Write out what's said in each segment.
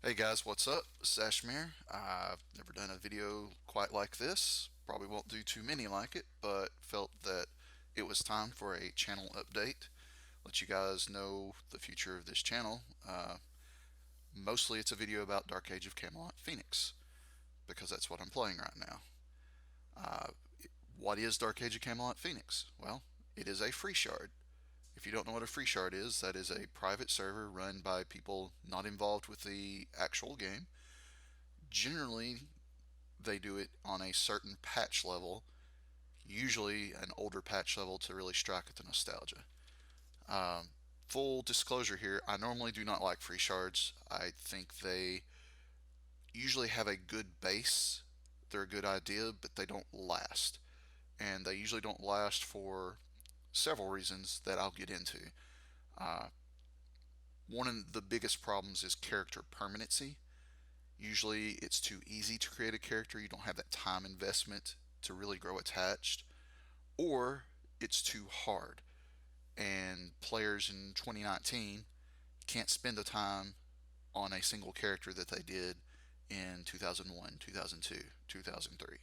Hey guys, what's up? This is Ashmir. I've never done a video quite like this. Probably won't do too many like it, but felt that it was time for a channel update. Let you guys know the future of this channel. Mostly it's a video about Dark Age of Camelot Phoenix, because that's what I'm playing right now. Uh, what is Dark Age of Camelot Phoenix? Well, it is a free shard. If you don't know what a free shard is, that is a private server run by people not involved with the actual game. Generally, they do it on a certain patch level, usually an older patch level to really strike at the nostalgia. Um, Full disclosure here, I normally do not like free shards. I think they usually have a good base, they're a good idea, but they don't last. And they usually don't last for several reasons that I'll get into. Uh, One of the biggest problems is character permanency. Usually it's too easy to create a character, you don't have that time investment to really grow attached, or it's too hard. And players in 2019 can't spend the time on a single character that they did in 2001, 2002, 2003.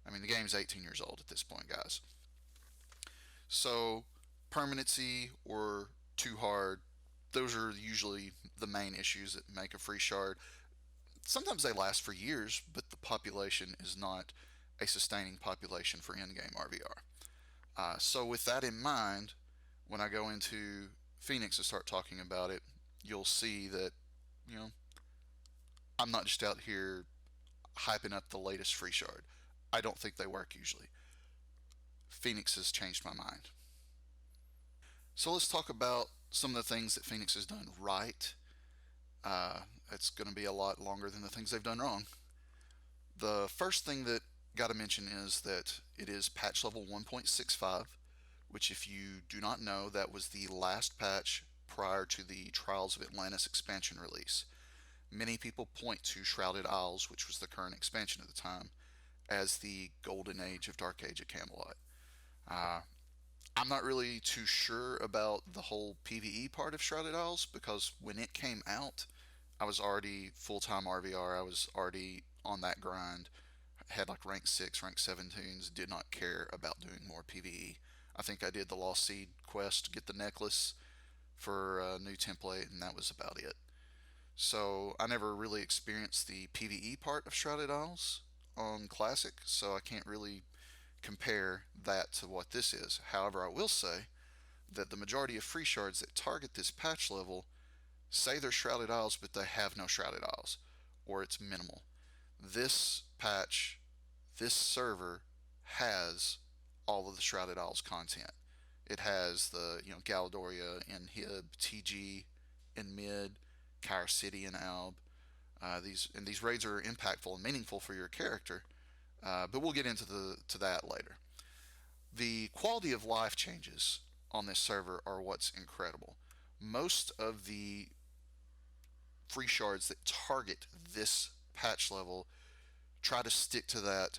I mean, the game's 18 years old at this point, guys. So, permanency or too hard, those are usually the main issues that make a free shard. Sometimes they last for years, but the population is not a sustaining population for in-game RVR. So with that in mind, when I go into Phoenix and start talking about it, you'll see that, you know, I'm not just out here hyping up the latest free shard. I don't think they work usually. Phoenix has changed my mind. So let's talk about some of the things that Phoenix has done right. It's going to be a lot longer than the things they've done wrong. The first thing that got to mention is that it is patch level 1.65, which, if you do not know, that was the last patch prior to the Trials of Atlantis expansion release. Many people point to Shrouded Isles, which was the current expansion at the time, as the golden age of Dark Age of Camelot. Uh, I'm not really too sure about the whole PvE part of Shrouded Isles because when it came out, I was already full time RVR. I was already on that grind. Had like rank 6, rank 17s, did not care about doing more PvE. I think I did the Lost Seed quest to get the necklace for a new template, and that was about it. So I never really experienced the PvE part of Shrouded Isles on Classic, so I can't really compare that to what this is. However, I will say that the majority of free shards that target this patch level say they're Shrouded Isles, but they have no Shrouded Isles, or it's minimal. This patch, this server has all of the Shrouded Isles content. It has the Galadoria and Hib, TG in mid, Kyre City and Alb. These raids are impactful and meaningful for your character, but we'll get into that later. The quality of life changes on this server are what's incredible. Most of the free shards that target this patch level try to stick to that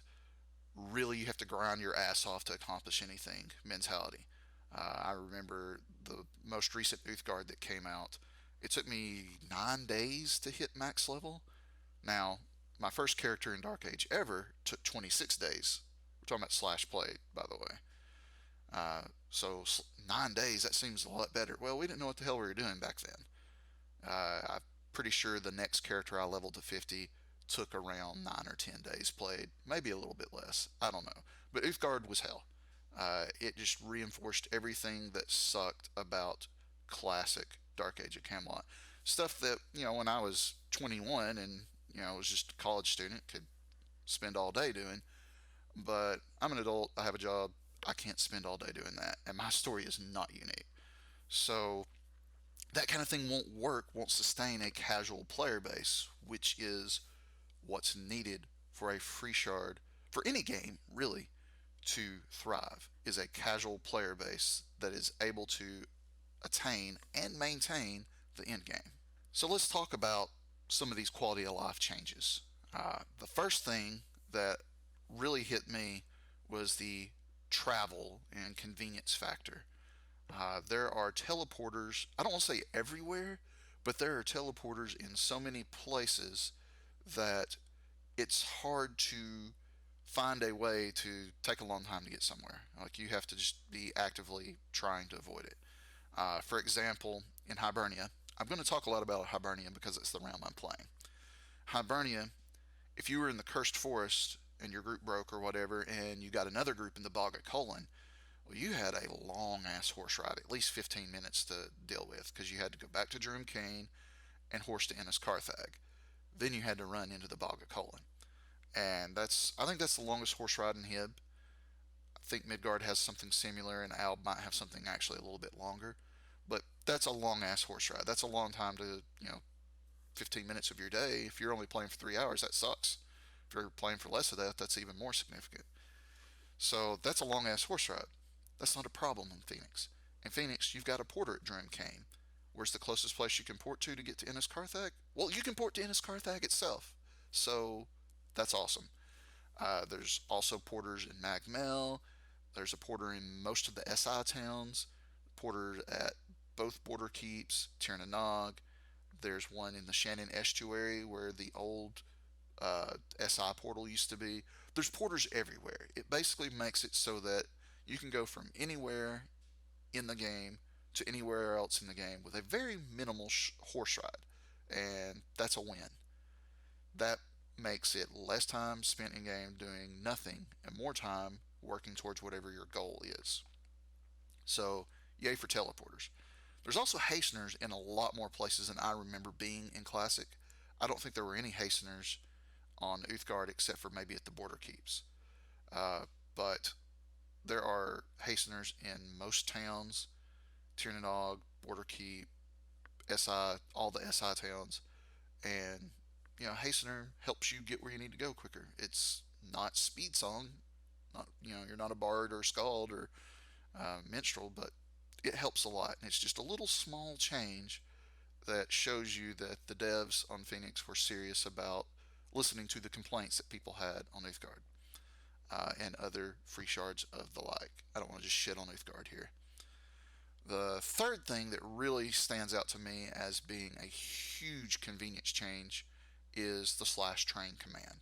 really you have to grind your ass off to accomplish anything mentality. I remember the most recent Uthgard that came out. It took me 9 days to hit max level. Now, my first character in Dark Age ever took 26 days. We're talking about slash play, by the way. So 9 days, that seems a lot better. Well, we didn't know what the hell we were doing back then. I'm pretty sure the next character I leveled to 50 took around 9 or 10 days played, maybe a little bit less. I don't know. But Uthgard was hell. It just reinforced everything that sucked about classic Dark Age of Camelot. Stuff that, when I was 21 and, was just a college student, could spend all day doing. But I'm an adult, I have a job, I can't spend all day doing that. And my story is not unique. So that kind of thing won't work, won't sustain a casual player base, which is what's needed for a free shard, for any game, really, to thrive, is a casual player base that is able to attain and maintain the end game. So let's talk about some of these quality of life changes. The first thing that really hit me was the travel and convenience factor. There are teleporters, I don't want to say everywhere, But there are teleporters in so many places that it's hard to find a way to take a long time to get somewhere. Like you have to just be actively trying to avoid it. For example, in Hibernia, I'm going to talk a lot about Hibernia because it's the realm I'm playing. Hibernia, if you were in the Cursed Forest and your group broke or whatever, and you got another group in the Bog of Colon, well, you had a long ass horse ride, at least 15 minutes to deal with, because you had to go back to Drum Kane and horse to Innis Carthag. Then you had to run into the Bog of Colon. And I think that's the longest horse ride in Hib. I think Midgard has something similar, and Alb might have something actually a little bit longer. But that's a long ass horse ride. That's a long time to, 15 minutes of your day. If you're only playing for 3 hours, that sucks. If you're playing for less of that, that's even more significant. So that's a long ass horse ride. That's not a problem in Phoenix. In Phoenix, you've got a porter at Drum Kane. Where's the closest place you can port to get to Innis Carthag? Well, you can port to Innis Carthag itself. So that's awesome. There's also porters in Magmel. There's a porter in most of the SI towns. Porter at both border keeps, Tirnanog. There's one in the Shannon Estuary where the old SI portal used to be. There's porters everywhere. It basically makes it so that you can go from anywhere in the game to anywhere else in the game with a very minimal horse ride, and that's a win. That makes it less time spent in game doing nothing and more time working towards whatever your goal is. So, yay for teleporters. There's also hasteners in a lot more places than I remember being in Classic. I don't think there were any hasteners on Uthgard except for maybe at the border keeps. But there are hasteners in most towns, Tirnanog, Border Keep, SI, all the SI towns, and hastener helps you get where you need to go quicker. It's not speed song, not you're not a bard or a skald or minstrel, but it helps a lot, and it's just a little small change that shows you that the devs on Phoenix were serious about listening to the complaints that people had on Uthgard and other Freeshards of the like. I don't want to just shit on Uthgard here. The third thing that really stands out to me as being a huge convenience change is the slash train command.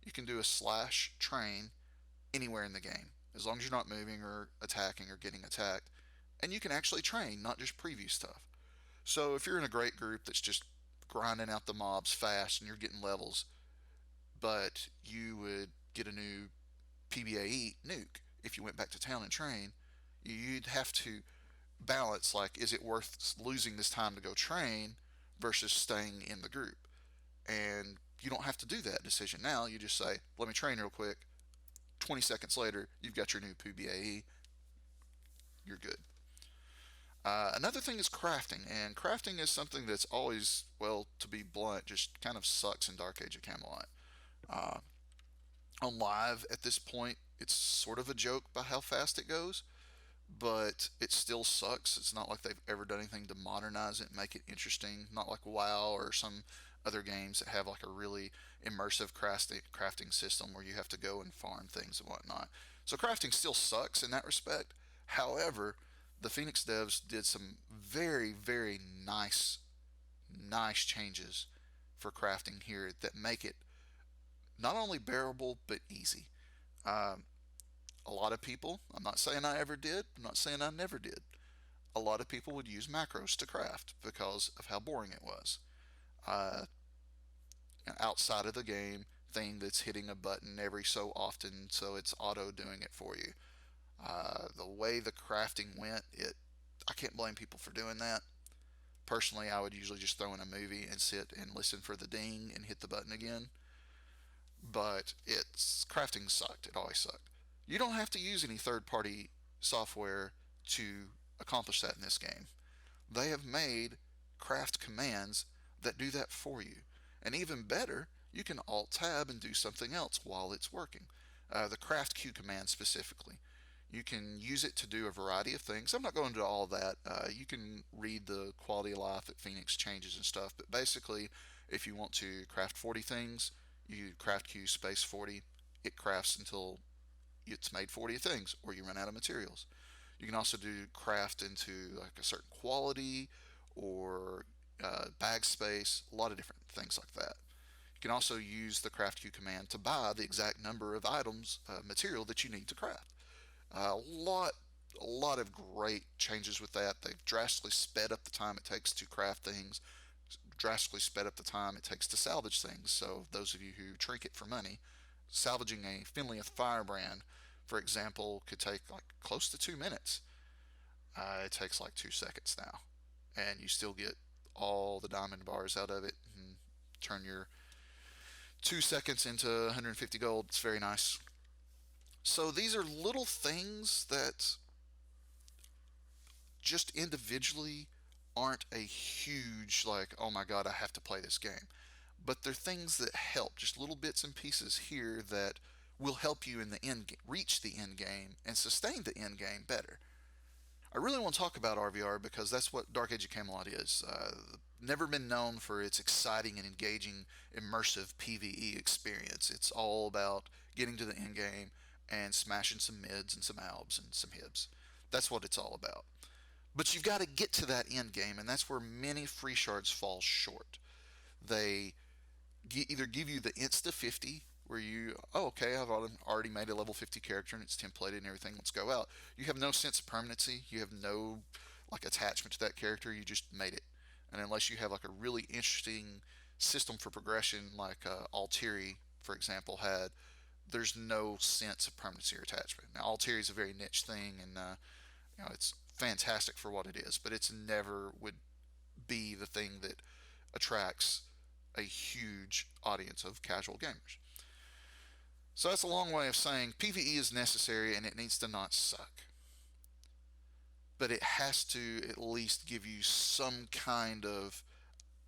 You can do a slash train anywhere in the game, as long as you're not moving or attacking or getting attacked. And you can actually train, not just preview stuff. So if you're in a great group that's just grinding out the mobs fast and you're getting levels, but you would get a new PBAE nuke if you went back to town and train, you'd have to balance, like, is it worth losing this time to go train versus staying in the group? And you don't have to do that decision now. You just say, let me train real quick. 20 seconds later, you've got your new PBAE. You're good. Another thing is crafting, and crafting is something that's always, well, to be blunt, just kind of sucks in Dark Age of Camelot. Uh, on live at this point, it's sort of a joke by how fast it goes, but it still sucks. It's not like they've ever done anything to modernize it and make it interesting. Not like WoW or some other games that have like a really immersive crafting system where you have to go and farm things and whatnot. So crafting still sucks in that respect. However, the Phoenix devs did some very, very nice changes for crafting here that make it not only bearable but easy. Um, a lot of people, I'm not saying I ever did, I'm not saying I never did. A lot of people would use macros to craft because of how boring it was. Uh, Outside of the game thing that's hitting a button every so often, so it's auto doing it for you. The way the crafting went, I can't blame people for doing that. Personally, I would usually just throw in a movie and sit and listen for the ding and hit the button again. But it's crafting sucked. It always sucked. You don't have to use any third-party software to accomplish that in this game. They have made craft commands that do that for you. And even better, you can alt tab and do something else while it's working. The craft queue command specifically. You can use it to do a variety of things. I'm not going into all that. You can read the quality of life that Phoenix changes and stuff. But basically, if you want to craft 40 things, you craft queue space 40. It crafts until it's made 40 things, or you run out of materials. You can also do craft into like a certain quality, or bag space, a lot of different things like that. You can also use the craft queue command to buy the exact number of items, material that you need to craft. A lot of great changes with that. They've drastically sped up the time it takes to craft things, drastically sped up the time it takes to salvage things. So those of you who trinket for money, salvaging a Finleith firebrand, for example, could take like close to 2 minutes. It takes like 2 seconds now, and you still get all the diamond bars out of it and turn your 2 seconds into 150 gold. It's very nice. So these are little things that just individually aren't a huge, like, oh my god, I have to play this game. But they're things that help, just little bits and pieces here that will help you in the end reach the end game and sustain the end game better. I really want to talk about RVR because that's what Dark Age of Camelot is. Never been known for its exciting and engaging, immersive PvE experience. It's all about getting to the end game and smashing some mids and some albs and some hibs. That's what it's all about. But you've got to get to that end game, and that's where many Freeshards fall short. They either give you the insta 50, where you, oh, okay, I've already made a level 50 character and it's templated and everything, let's go out. You have no sense of permanency, you have no like attachment to that character, you just made it. And unless you have like a really interesting system for progression, like Altieri, for example, had, there's no sense of permanency or attachment. Now, Altieri is a very niche thing, and it's fantastic for what it is, but it's never would be the thing that attracts a huge audience of casual gamers. So that's a long way of saying PvE is necessary and it needs to not suck. But it has to at least give you some kind of,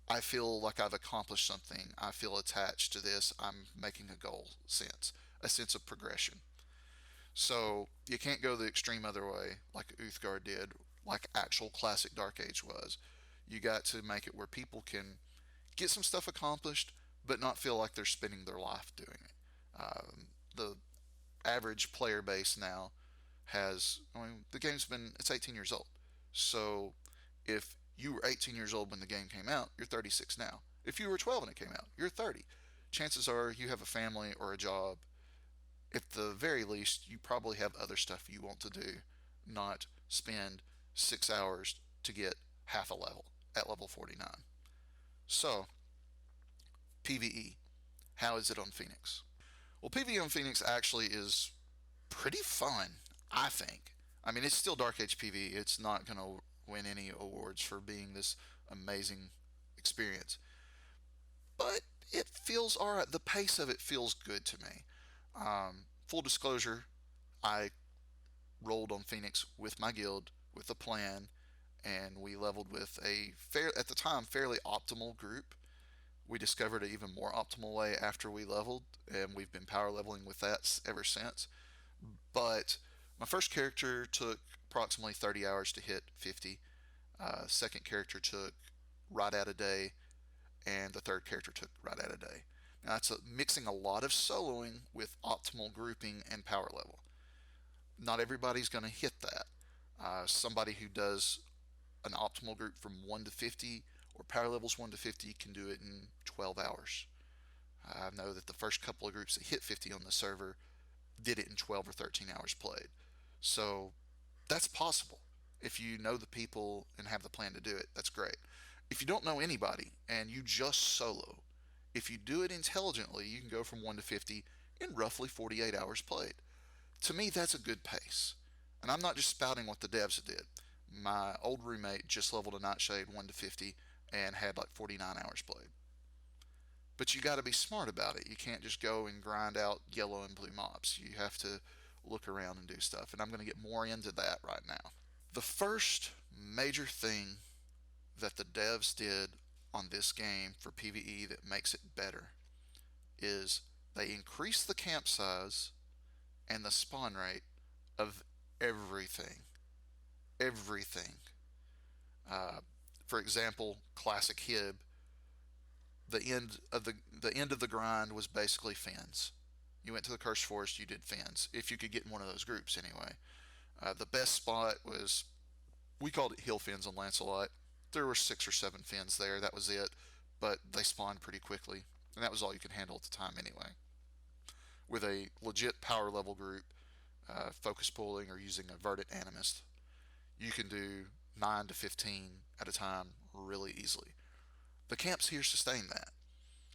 I feel like I've accomplished something, I feel attached to this, I'm making a goal sense, a sense of progression. So you can't go the extreme other way like Uthgar did, like actual classic Dark Age was. You got to make it where people can get some stuff accomplished, but not feel like they're spending their life doing it. The average player base now has, I mean, the game's been, it's 18 years old. So if you were 18 years old when the game came out, you're 36 now. If you were 12 when it came out, you're 30. Chances are you have a family or a job. At the very least, you probably have other stuff you want to do, not spend 6 hours to get half a level at level 49. So, PvE. How is it on Phoenix? Well, PvE on Phoenix actually is pretty fun, I think. I mean, it's still Dark Age PvE. It's not going to win any awards for being this amazing experience. But it feels alright. The pace of it feels good to me. Full disclosure, I rolled on Phoenix with my guild with a plan, and we leveled with a at the time fairly optimal group. We discovered an even more optimal way after we leveled, and we've been power leveling with that ever since. But my first character took approximately 30 hours to hit 50. Second character took right at a day, and the third character took right at a day. Now that's mixing a lot of soloing with optimal grouping and power level. Not everybody's going to hit that. Somebody who does an optimal group from 1 to 50 or power levels 1 to 50 can do it in 12 hours. I know that the first couple of groups that hit 50 on the server did it in 12 or 13 hours played. So that's possible. If you know the people and have the plan to do it, that's great. If you don't know anybody and you just solo, if you do it intelligently, you can go from 1 to 50 in roughly 48 hours played. To me, that's a good pace. And I'm not just spouting what the devs did. My old roommate just leveled a Nightshade 1 to 50 and had like 49 hours played. But you got to be smart about it. You can't just go and grind out yellow and blue mobs. You have to look around and do stuff. And I'm going to get more into that right now. The first major thing that the devs did on this game for PvE that makes it better is they increased the camp size and the spawn rate of everything. Everything. Uh, for example, classic Hib, the end of the grind was basically fins. You went to the Cursed Forest, you did fins, if you could get in one of those groups anyway. The best spot was, we called it hill fins on Lancelot. There were 6 or 7 fins there. That was it. But they spawned pretty quickly, and that was all you could handle at the time anyway. With a legit power level group, focus pulling or using a verdant animist, you can do 9 to 15 at a time really easily. The camps here sustain that.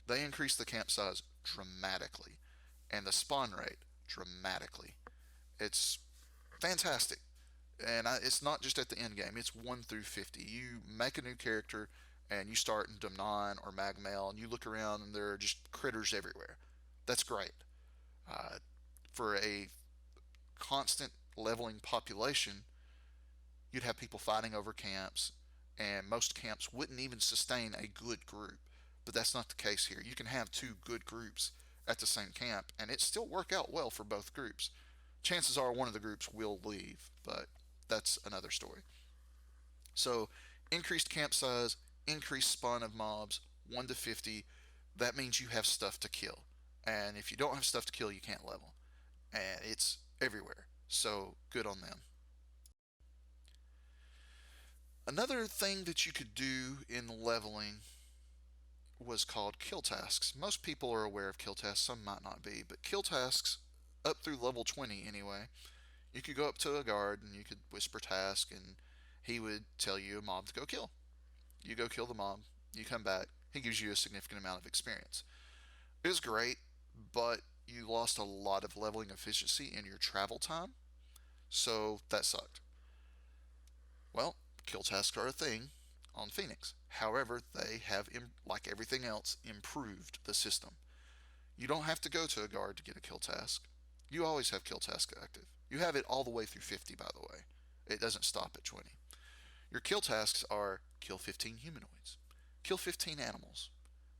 They increase the camp size dramatically and the spawn rate dramatically. It's fantastic. And it's not just at the end game, it's 1 through 50. You make a new character and you start in Dumnon or Magmail and you look around and there are just critters everywhere. That's great. Uh, for a constant leveling population, you'd have people fighting over camps, and most camps wouldn't even sustain a good group. But that's not the case here. You can have 2 good groups at the same camp, and it still work out well for both groups. Chances are one of the groups will leave, but that's another story. So, increased camp size, increased spawn of mobs, 1 to 50. That means you have stuff to kill. And if you don't have stuff to kill, you can't level. And it's everywhere. So, good on them. Another thing that you could do in leveling was called kill tasks. Most people are aware of kill tasks, some might not be, but kill tasks, up through level 20 anyway, you could go up to a guard and you could whisper task and he would tell you a mob to go kill. You go kill the mob, you come back, he gives you a significant amount of experience. It was great, but you lost a lot of leveling efficiency in your travel time, so that sucked. Well, kill tasks are a thing on Phoenix. However, they have, like everything else, improved the system. You don't have to go to a guard to get a kill task. You always have kill task active. You have it all the way through 50, by the way. It doesn't stop at 20. Your kill tasks are kill 15 humanoids, kill 15 animals,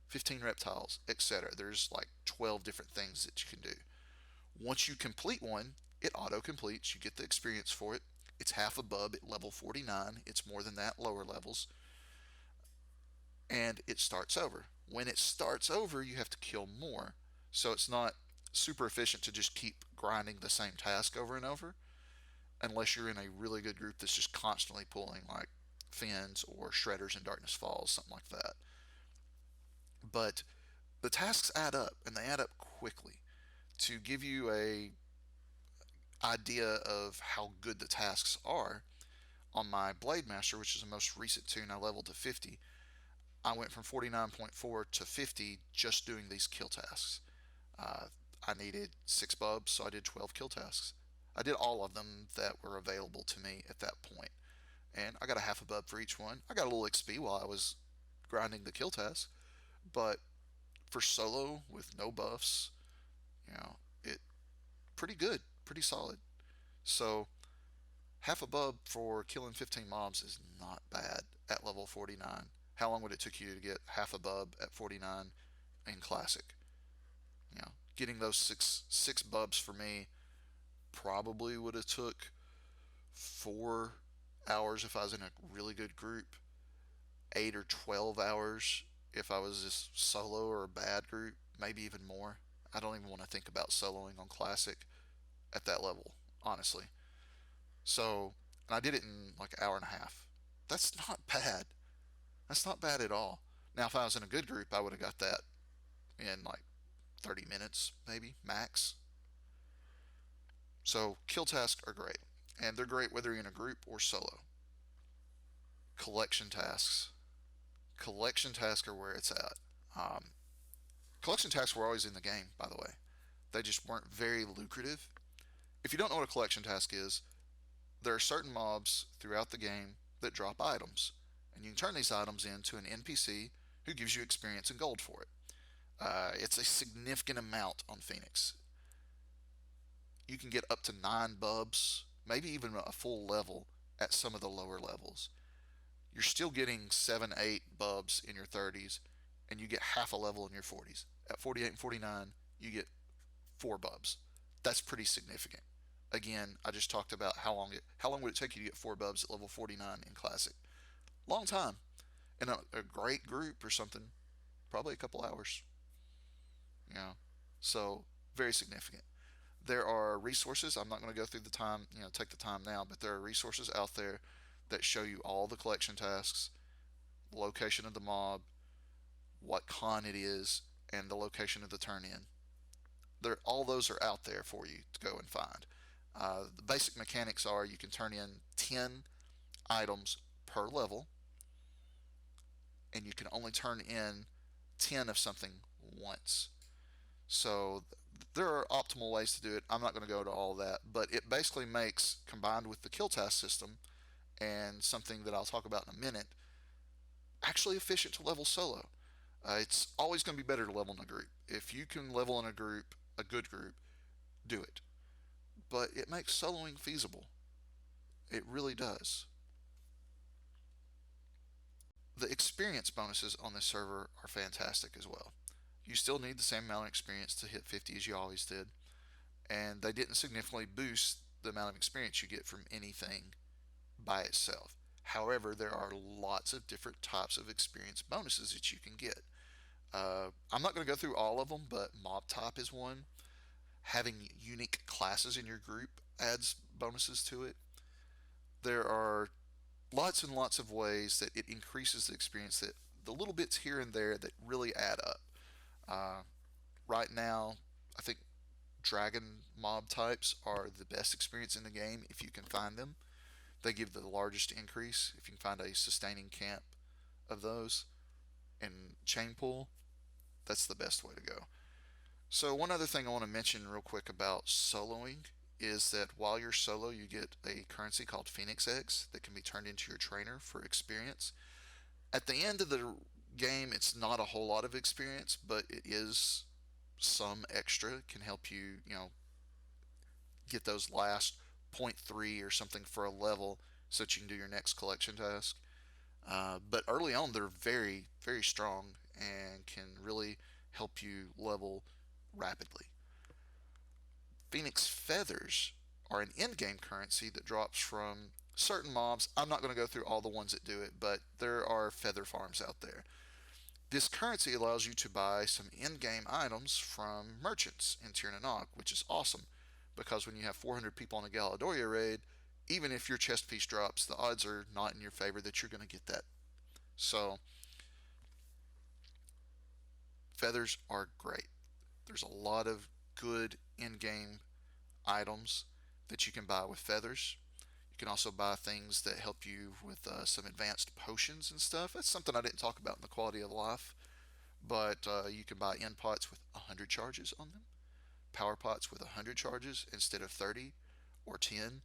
15 reptiles, etc. There's like 12 different things that you can do. Once you complete one, it auto completes. You get the experience for it. It's half a bub at level 49. It's more than that lower levels. And it starts over. When it starts over, you have to kill more. So it's not super efficient to just keep grinding the same task over and over, unless you're in a really good group that's just constantly pulling, like Fins or Shredders and Darkness Falls, something like that. But the tasks add up, and they add up quickly. To give you a idea of how good the tasks are, on my Blade Master, which is the most recent tune, I leveled to 50. I went from 49.4 to 50 just doing these kill tasks. Uh, I needed 6 bubs, so I did 12 kill tasks. I did all of them that were available to me at that point, and I got a half a bub for each one. I got a little XP while I was grinding the kill task, but for solo with no buffs, it pretty good, pretty solid. So half a bub for killing 15 mobs is not bad at level 49. How long would it take you to get half a bub at 49 in Classic? Getting those six bubs for me probably would have took 4 hours if I was in a really good group, 8 or 12 hours if I was just solo or a bad group, maybe even more. I don't even want to think about soloing on Classic at that level, honestly. So, and I did it in like an hour and a half. That's not bad. That's not bad at all. Now, if I was in a good group, I would have got that in like 30 minutes, maybe, max. So, kill tasks are great. And they're great whether you're in a group or solo. Collection tasks. Collection tasks are where it's at. Um, Collection tasks were always in the game, by the way. They just weren't very lucrative. If you don't know what a collection task is, there are certain mobs throughout the game that drop items, and you can turn these items into an NPC who gives you experience and gold for it. It's a significant amount on Phoenix. You can get up to 9 bubs, maybe even a full level at some of the lower levels. You're still getting 7, 8 bubs in your 30s, and you get half a level in your 40s. At 48 and 49, you get 4 bubs. That's pretty significant. Again, I just talked about how long would it take you to get 4 bubs at level 49 in Classic? Long time. In a great group or something, probably a couple hours. You know, so very significant. There are resources. I'm not going to go through the time, take the time now, but there are resources out there that show you all the collection tasks. the location of the mob, what con it is, and the location of the turn in. All those are out there for you to go and find. The basic mechanics are you can turn in 10 items per level, and you can only turn in 10 of something once. So there are optimal ways to do it. I'm not going to go to all that, but it basically makes, combined with the kill task system and something that I'll talk about in a minute, actually efficient to level solo. It's always going to be better to level in a group. If you can level in a group, a good group, do it. But it makes soloing feasible. It really does. The experience bonuses on this server are fantastic as well. You still need the same amount of experience to hit 50 as you always did, and they didn't significantly boost the amount of experience you get from anything by itself. However, there are lots of different types of experience bonuses that you can get. I'm not going to go through all of them, but mob type is one. Having unique classes in your group adds bonuses to it. There are lots and lots of ways that it increases the experience, that the little bits here and there that really add up. Uh, right now, I think dragon mob types are the best experience in the game if you can find them. They give the largest increase if you can find a sustaining camp of those. And chain pull, that's the best way to go. So one other thing I want to mention real quick about soloing is that while you're solo, you get a currency called Phoenix Eggs that can be turned into your trainer for experience. At the end of the game, it's not a whole lot of experience, but it is some extra. It can help you, get those last point 0.3 or something for a level so that you can do your next collection task. But early on, they're very, very strong and can really help you level rapidly. Phoenix Feathers are an in game currency that drops from certain mobs. I'm not going to go through all the ones that do it, but there are feather farms out there. This currency allows you to buy some in game items from merchants in Tirnanog, which is awesome because when you have 400 people on a Galadoria raid, even if your chest piece drops, the odds are not in your favor that you're going to get that. So, feathers are great. There's a lot of good in game items that you can buy with feathers. You can also buy things that help you with some advanced potions and stuff. That's something I didn't talk about in the quality of life, but you can buy end pots with 100 charges on them, power pots with 100 charges instead of 30 or 10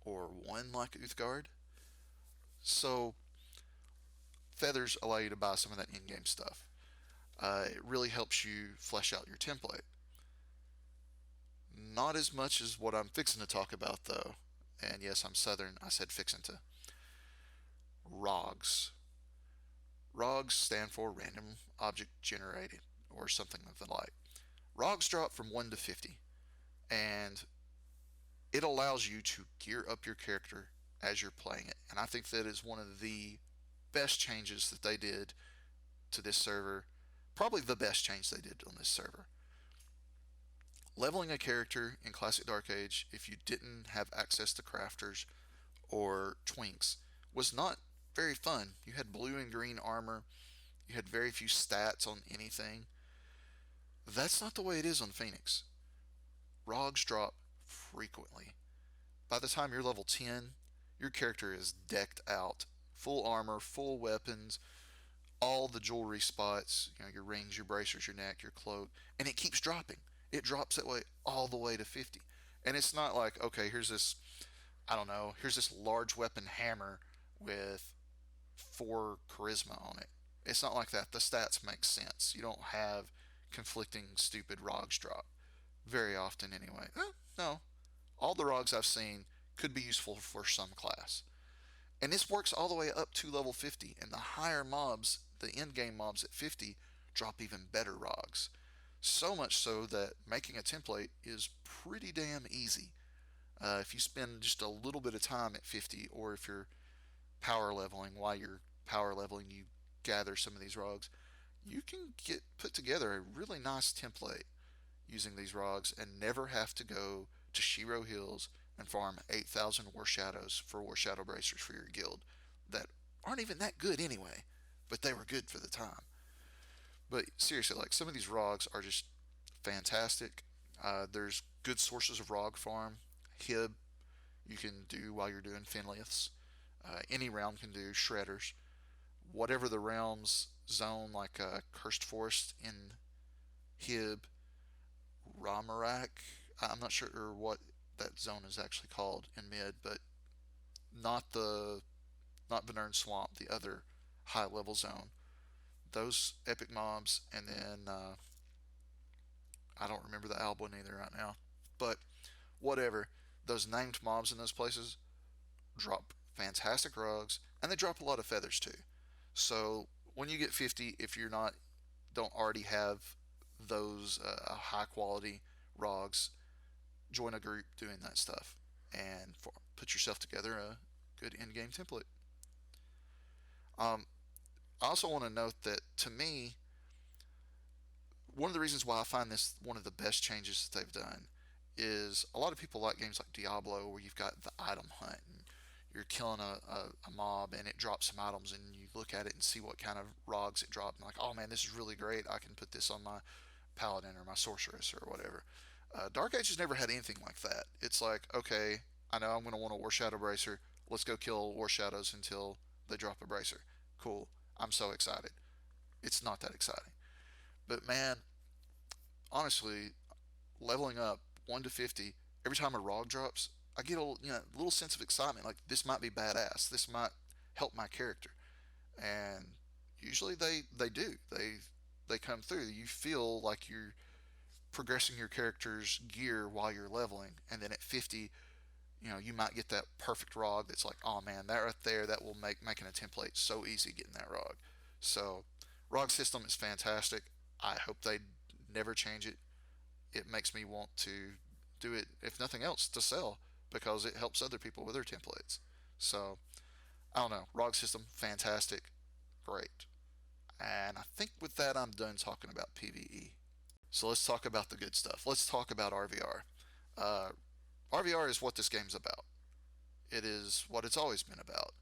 or 1 like Uthgard. So feathers allow you to buy some of that in-game stuff. It really helps you flesh out your template. Not as much as what I'm fixing to talk about, though. And yes, I'm Southern. I said fixing to. ROGs. ROGs stand for Random Object Generated, or something of the like. ROGs drop from 1 to 50, and it allows you to gear up your character as you're playing it. And I think that is one of the best changes that they did to this server. Probably the best change they did on this server. Leveling a character in Classic Dark Age, if you didn't have access to crafters or twinks, was not very fun. You had blue and green armor, you had very few stats on anything. That's not the way it is on Phoenix. ROGs drop frequently. By the time you're level 10, your character is decked out. Full armor, full weapons, all the jewelry spots, your rings, your bracers, your neck, your cloak, and it keeps dropping. It drops that way all the way to 50. And it's not like, okay, here's this, I don't know, here's this large weapon hammer with 4 charisma on it. It's not like that. The stats make sense. You don't have conflicting stupid ROGs drop. Very often, anyway. No. All the ROGs I've seen could be useful for some class. And this works all the way up to level 50. And the higher mobs, the end game mobs at 50, drop even better ROGs. So much so that making a template is pretty damn easy. If you spend just a little bit of time at 50, or if you're power leveling, while you're power leveling, you gather some of these ROGs, you can put together a really nice template using these ROGs and never have to go to Shiro Hills and farm 8,000 War Shadows for War Shadow Bracers for your guild that aren't even that good anyway. but they were good for the time. But seriously, like some of these rogs are just fantastic. There's good sources of rog farm. Hib you can do while you're doing Finliths. Any realm can do shredders. Whatever the realm's zone, like Cursed Forest in Hib, Ramarak. I'm not sure what that zone is actually called in mid, but not the not Venern Swamp, the other high level zone. Those epic mobs, and then I don't remember the Alb one either right now, but whatever. Those named mobs in those places drop fantastic rugs, and they drop a lot of feathers too. So when you get 50, if you're not don't already have those high quality rogs, join a group doing that stuff and put yourself together a good end game template. Um, I also want to note that to me, one of the reasons why I find this one of the best changes that they've done is a lot of people like games like Diablo where you've got the item hunt and you're killing a mob and it drops some items and you look at it and see what kind of rogs it dropped and like, oh man, this is really great. I can put this on my paladin or my sorceress or whatever. Dark Ages never had anything like that. It's like, okay, I know I'm going to want a War Shadow Bracer. Let's go kill War Shadows until they drop a Bracer. Cool. I'm so excited. It's not that exciting. But man, honestly, leveling up 1 to 50, every time a ROG drops, I get a little sense of excitement. Like, this might be badass. This might help my character. And usually they do. They come through. You feel like you're progressing your character's gear while you're leveling, and then at 50, you might get that perfect ROG that's like, oh man, that right there, that will make making a template so easy getting that ROG. So, ROG system is fantastic. I hope they never change it. It makes me want to do it, if nothing else, to sell because it helps other people with their templates. So, I don't know. ROG system, fantastic. Great. And I think with that, I'm done talking about PvE. So let's talk about the good stuff. Let's talk about RVR. Uh, RVR is what this game's about. It is what it's always been about.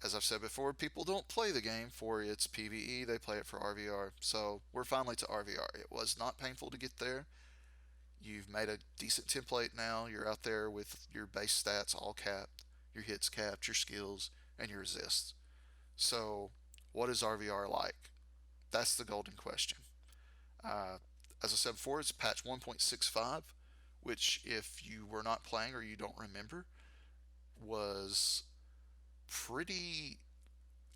As I've said before, people don't play the game for its PvE, they play it for RVR. So we're finally to RVR. It was not painful to get there. You've made a decent template now. You're out there with your base stats all capped, your hits capped, your skills, and your resists. So, what is RVR like? That's the golden question. Uh, as I said before, it's patch 1.65, which, if you were not playing or you don't remember, was pretty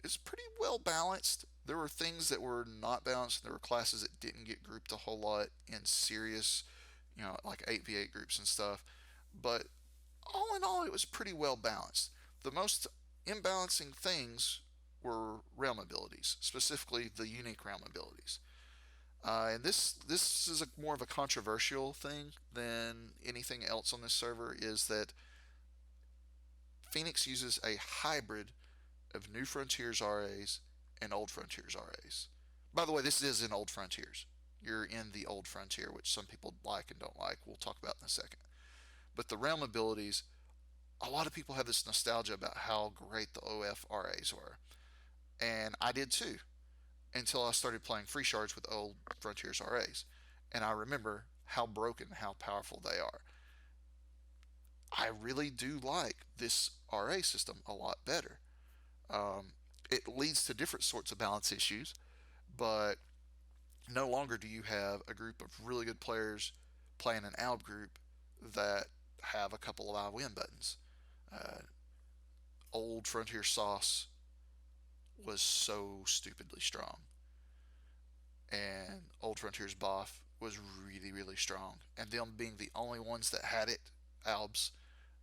it's pretty well balanced. There were things that were not balanced. There were classes that didn't get grouped a whole lot in serious, like 8v8 groups and stuff. But all in all, it was pretty well balanced. The most imbalancing things were realm abilities, specifically the unique realm abilities. And this is more of a controversial thing than anything else on this server. Is that Phoenix uses a hybrid of New Frontiers RAs and Old Frontiers RAs. By the way, this is in Old Frontiers. You're in the Old Frontier, which some people like and don't like. We'll talk about in a second. But the realm abilities, a lot of people have this nostalgia about how great the OF RAs were. And I did too, until I started playing Freeshards with Old Frontiers RAs. And I remember how broken, how powerful they are. I really do like this RA system a lot better. Um, it leads to different sorts of balance issues, but no longer do you have a group of really good players playing an ALB group that have a couple of I win buttons. Uh, Old Frontier Sauce was so stupidly strong, and Old Frontier's Boff was really, really strong. And them being the only ones that had it, ALBs,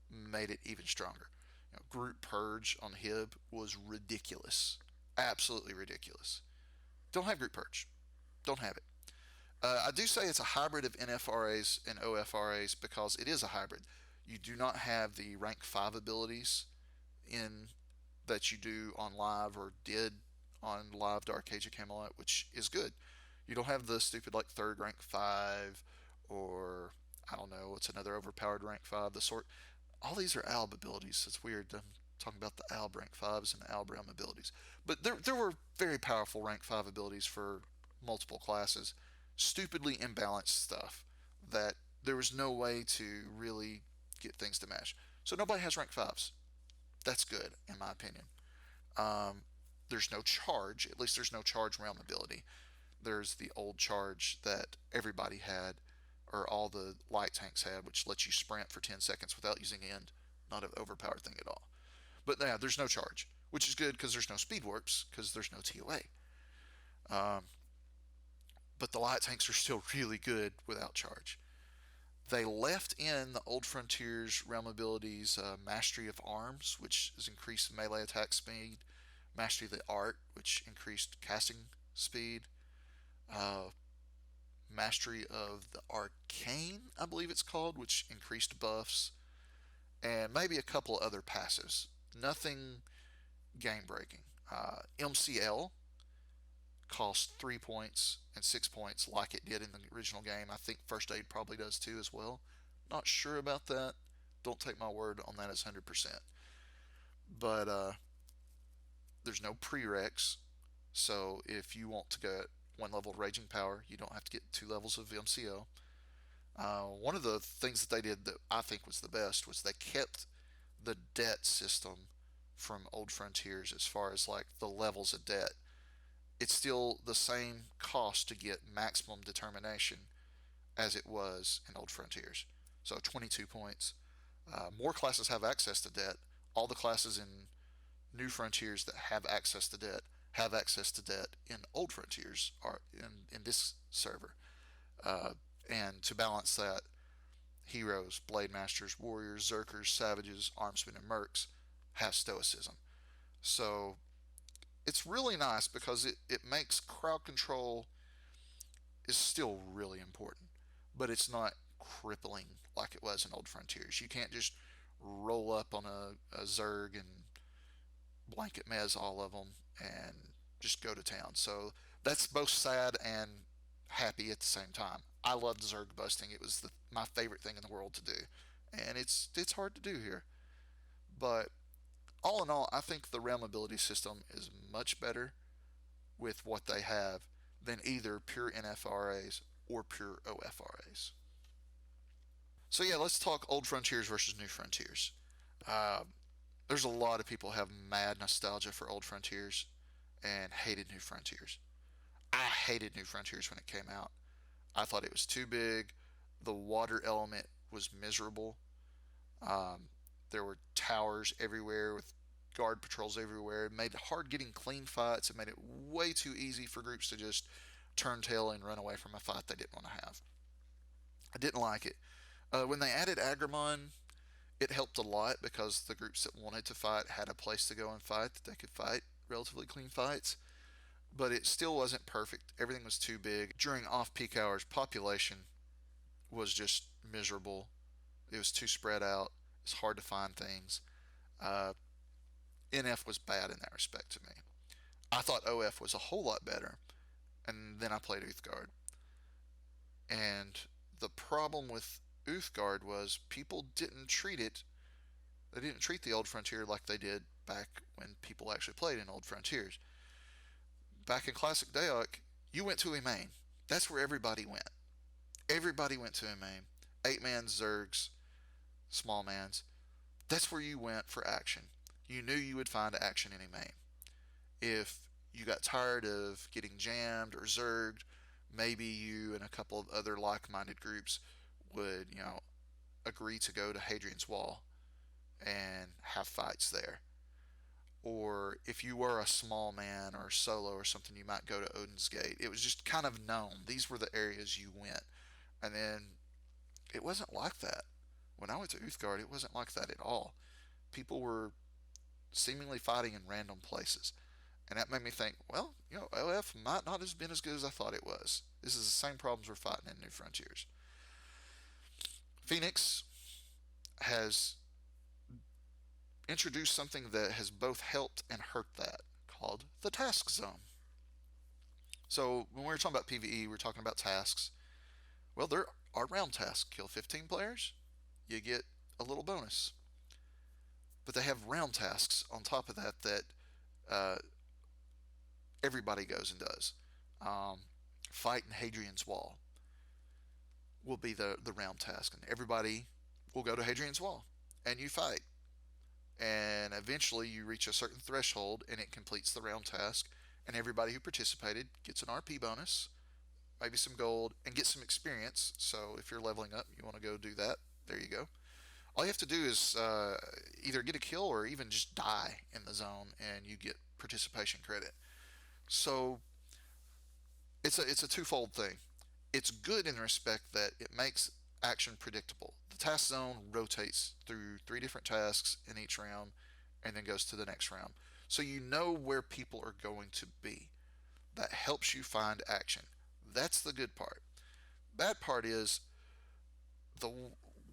made it even stronger. Group Purge on Hib was ridiculous. Absolutely ridiculous. Don't have Group Purge. Don't have it. I do say it's a hybrid of NFRAs and OFRAs because it is a hybrid. You do not have the rank 5 abilities in that you do on live or did on live Dark Age of Camelot, which is good. You don't have the stupid like third rank 5 or I don't know, what's another overpowered rank 5, the sort. All these are ALB abilities. It's weird. talking about the Alb rank 5s and the Alb realm abilities. But there were very powerful rank 5 abilities for multiple classes. Stupidly imbalanced stuff that there was no way to really get things to match. So nobody has rank 5s. That's good, in my opinion. Um, there's no charge. At least there's no charge realm ability. There's the old charge that everybody had, or all the light tanks had, which lets you sprint for 10 seconds without using end. Not an overpowered thing at all. But yeah, there's no charge, which is good because there's no speed warps because there's no TOA. Um, but the light tanks are still really good without charge. They left in the Old Frontiers realm abilities Mastery of Arms, which is increased melee attack speed, Mastery of the Art, which increased casting speed, uh, Mastery of the Arcane, I believe it's called, which increased buffs, and maybe a couple other passives. Nothing game breaking. MCL costs 3 points and 6 points like it did in the original game. I think First Aid probably does too as well. Not sure about that. Don't take my word on that as 100%. But there's no prereqs. So if you want to get one level of Raging Power, you don't have to get 2 levels of MCO. One of the things that they did that I think was the best was they kept the debt system from Old Frontiers as far as like the levels of debt. It's still the same cost to get maximum determination as it was in Old Frontiers. So 22 points. More classes have access to debt. All the classes in New Frontiers that have access to debt have access to debt in Old Frontiers are in this server. Uh, and to balance that, heroes, blade masters, warriors, zerkers, savages, armsmen, and mercs have stoicism. So it's really nice because it makes crowd control is still really important, but it's not crippling like it was in Old Frontiers. You can't just roll up on a Zerg and blanket mez all of them and just go to town. So that's both sad and happy at the same time. I loved Zerg busting. It was my favorite thing in the world to do, and it's hard to do here. But all in all, I think the realm ability system is much better with what they have than either pure NFRAs or pure OFRAs. So yeah, let's talk Old Frontiers versus New Frontiers. Uh, there's a lot of people have mad nostalgia for Old Frontiers and hated New Frontiers. I hated New Frontiers when it came out. I thought it was too big. The water element was miserable. Um, there were towers everywhere with guard patrols everywhere. It made it hard getting clean fights. It made it way too easy for groups to just turn tail and run away from a fight they didn't want to have. I didn't like it. When they added Agramon, it helped a lot because the groups that wanted to fight had a place to go and fight that they could fight relatively clean fights. But it still wasn't perfect. Everything was too big. During off peak hours, population was just miserable. It was too spread out. It's hard to find things. Uh, NF was bad in that respect to me. I thought OF was a whole lot better, and then I played Uthgard. And the problem with Uthgard was people didn't treat it. They didn't treat the Old Frontier like they did back when people actually played in Old Frontiers. Back in Classic daoc, you went to a main. That's where everybody went. Everybody went to a main. 8-man Zergs, small mans. That's where you went for action. You knew you would find action in a main. If you got tired of getting jammed or zerged, maybe you and a couple of other like-minded groups would, agree to go to Hadrian's Wall and have fights there. Or if you were a small man or solo or something, you might go to Odin's Gate. It was just kind of known. These were the areas you went. And then it wasn't like that. When I went to Uthgard, it wasn't like that at all. People were seemingly fighting in random places. And that made me think, well, OF might not have been as good as I thought it was. This is the same problems we're fighting in New Frontiers. Phoenix has introduced something that has both helped and hurt that, called the task zone. So when we were talking about PvE, we were talking about tasks. Well, there are round tasks. Kill 15 players, you get a little bonus. But they have realm tasks on top of that that uh, everybody goes and does. Um, Fight in Hadrian's Wall will be the realm task, and everybody will go to Hadrian's Wall and you fight. And eventually you reach a certain threshold and it completes the realm task, and everybody who participated gets an RP bonus, maybe some gold, and get some experience. So if you're leveling up, you want to go do that. There you go. All you have to do is either get a kill or even just die in the zone, and you get participation credit. So it's a twofold thing. It's good in the respect that it makes action predictable. The task zone rotates through three different tasks in each round, and then goes to the next round. So you know where people are going to be. That helps you find action. That's the good part. Bad part is the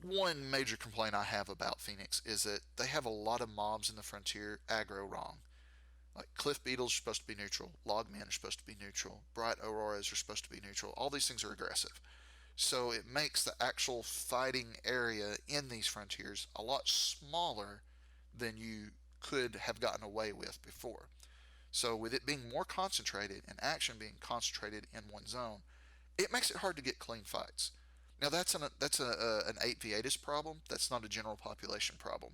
one major complaint I have about Phoenix is that they have a lot of mobs in the frontier aggro wrong. Like cliff beetles are supposed to be neutral, logmen are supposed to be neutral, bright auroras are supposed to be neutral. All these things are aggressive. So it makes the actual fighting area in these frontiers a lot smaller than you could have gotten away with before. So with it being more concentrated and action being concentrated in one zone, it makes it hard to get clean fights. Now that's an 8v8 problem. That's not a general population problem.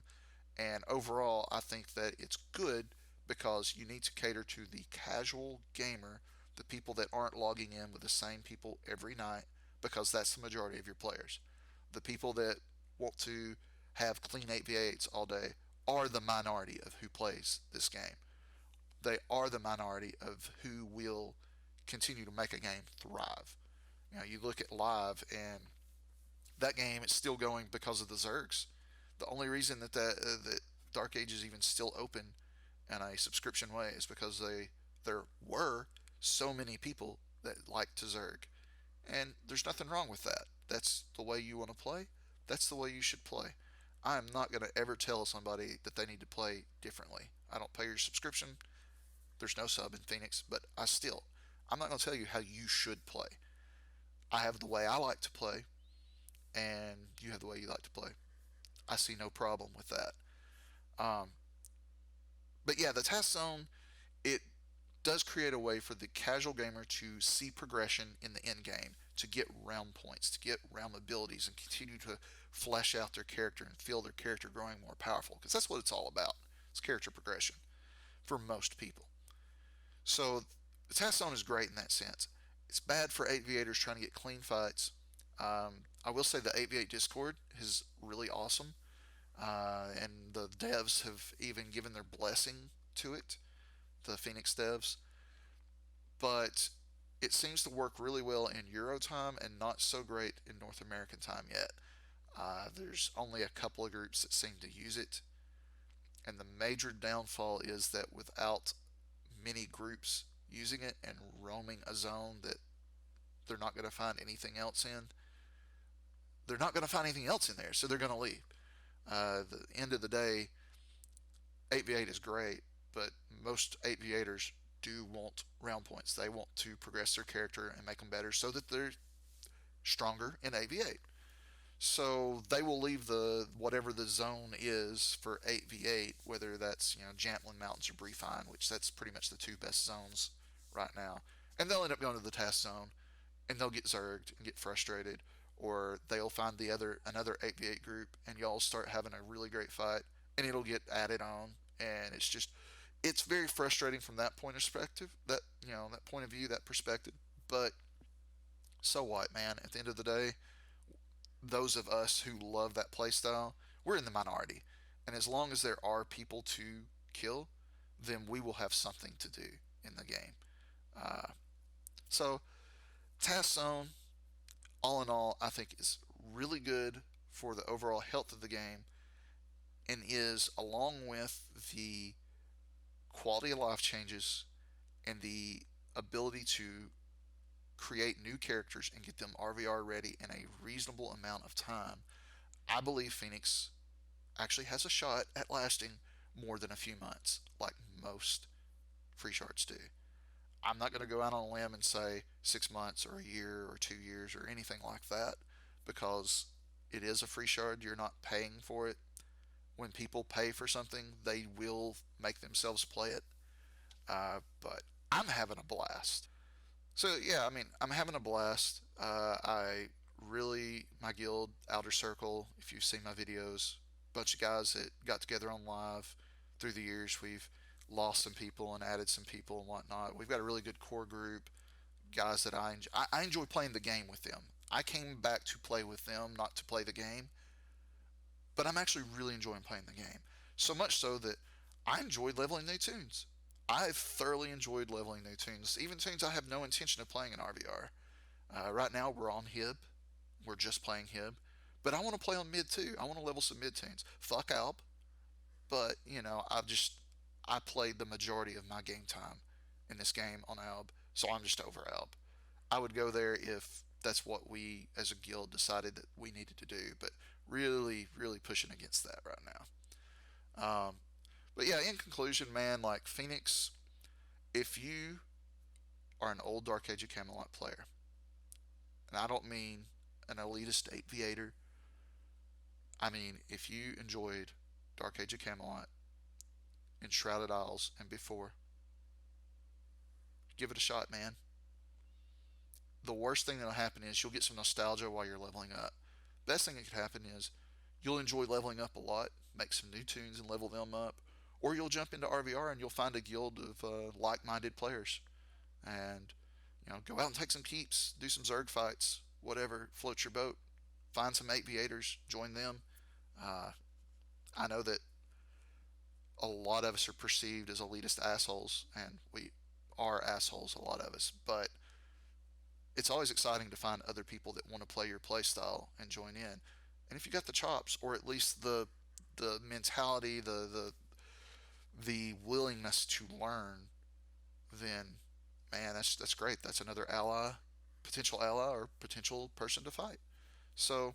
And overall, I think that it's good because you need to cater to the casual gamer, the people that aren't logging in with the same people every night, because that's the majority of your players. The people that want to have clean 8v8s all day are the minority of who plays this game. They are the minority of who will continue to make a game thrive. You look at live, and that game is still going because of the Zergs. The only reason that Dark Age is even still open in a subscription way is because there were so many people that like to Zerg, and there's nothing wrong with that. That's the way you want to play. That's the way you should play. I am not going to ever tell somebody that they need to play differently. I don't pay your subscription. There's no sub in Phoenix, but I'm not going to tell you how you should play. I have the way I like to play, and you have the way you like to play. I see no problem with that. Um, but yeah, the task zone, it does create a way for the casual gamer to see progression in the end game, to get realm points, to get realm abilities, and continue to flesh out their character and feel their character growing more powerful. Because that's what it's all about. It's character progression for most people. So the task zone is great in that sense. It's bad for 8v8ers trying to get clean fights. I will say the 8v8 Discord is really awesome, and the devs have even given their blessing to it, the Phoenix devs. But it seems to work really well in Euro time and not so great in North American time yet. There's only a couple of groups that seem to use it, and the major downfall is that without many groups using it and roaming a zone that they're not going to find anything else in, they're not going to find anything else in there, so they're going to leave. The end of the day, 8v8 is great, but most 8v8ers do want round points. They want to progress their character and make them better so that they're stronger in 8v8. So they will leave the whatever the zone is for 8v8, whether that's Jamplin Mountains or Briefine, which that's pretty much the two best zones right now, and they'll end up going to the task zone, and they'll get zerged and get frustrated, or they'll find another 8v8 group, and y'all start having a really great fight, and it'll get added on, and it's very frustrating from that point of perspective, that point of view, that perspective. But so what, man? At the end of the day, those of us who love that playstyle, we're in the minority. And as long as there are people to kill, then we will have something to do in the game. Uh, so, Task Zone, all in all, I think is really good for the overall health of the game, and is, along with the quality of life changes and the ability to create new characters and get them RVR ready in a reasonable amount of time, I believe Phoenix actually has a shot at lasting more than a few months, like most Freeshards do. I'm not going to go out on a limb and say 6 months or a year or 2 years or anything like that, because it is a free shard. You're not paying for it. when people pay for something, they will make themselves play it. But I'm having a blast. So yeah, I mean, I'm having a blast. I really my guild Outer Circle. If you've seen my videos, bunch of guys that got together on live through the years. We've lost some people and added some people and whatnot. We've got a really good core group, guys that I enjoy playing the game with them. I came back to play with them, not to play the game, but I'm actually really enjoying playing the game. So much so that I enjoyed leveling new tunes. I've thoroughly enjoyed leveling new tunes, even tunes I have no intention of playing in RVR. Right now we're on Hib. We're just playing Hib. But I want to play on mid too. I want to level some mid tunes. Fuck Alb. But, I played the majority of my game time in this game on Alb. So I'm just over Alb. I would go there if that's what we as a guild decided that we needed to do. But really, really pushing against that right now. But yeah, in conclusion, man, like Phoenix, if you are an old Dark Age of Camelot player, and I don't mean an elitist 8v8er, I mean if you enjoyed Dark Age of Camelot, Enshrouded Isles, and before, give it a shot, man. The worst thing that'll happen is you'll get some nostalgia while you're leveling up. Best thing that could happen is you'll enjoy leveling up a lot, make some new tunes and level them up, or you'll jump into RVR and you'll find a guild of like-minded players and go out and take some keeps, do some Zerg fights, whatever floats your boat. Find some 8v8ers, join them. Uh, I know that a lot of us are perceived as elitist assholes, and we are assholes, a lot of us, but it's always exciting to find other people that want to play your playstyle and join in. And if you got the chops, or at least the mentality, the willingness to learn, then man, that's great. That's another ally, potential ally, or potential person to fight. So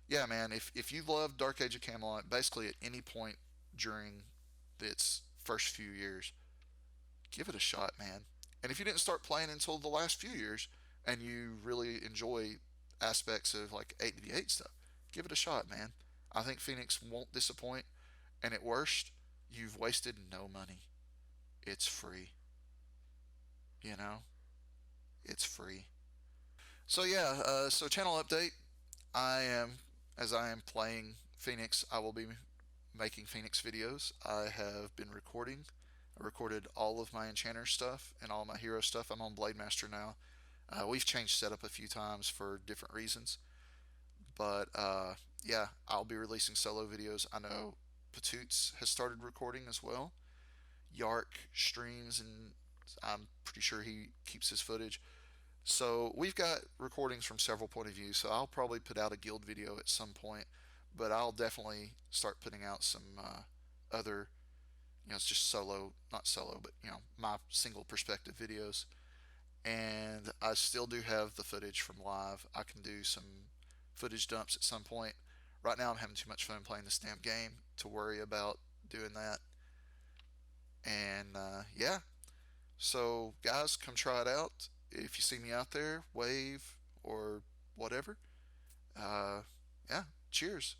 yeah, man, if you love Dark Age of Camelot, basically at any point during its first few years, give it a shot, man. And if you didn't start playing until the last few years and you really enjoy aspects of like 8v8 stuff, give it a shot, man. I think Phoenix won't disappoint. And at worst, you've wasted no money. It's free. You know, it's free. So yeah, so channel update. As I am playing Phoenix, I will be making Phoenix videos. I have been recording. I recorded all of my enchanter stuff and all my hero stuff. I'm on Blade Master now. We've changed setup a few times for different reasons, but yeah, I'll be releasing solo videos. I know Patoots has started recording as well. Yark streams, and I'm pretty sure he keeps his footage. So we've got recordings from several point of views. So I'll probably put out a guild video at some point, but I'll definitely start putting out some other, it's just solo, not solo, but my single perspective videos. And I still do have the footage from live. I can do some footage dumps at some point. Right now, I'm having too much fun playing this damn game to worry about doing that. And yeah, so guys, come try it out. If you see me out there, wave or whatever. Uh, yeah, cheers.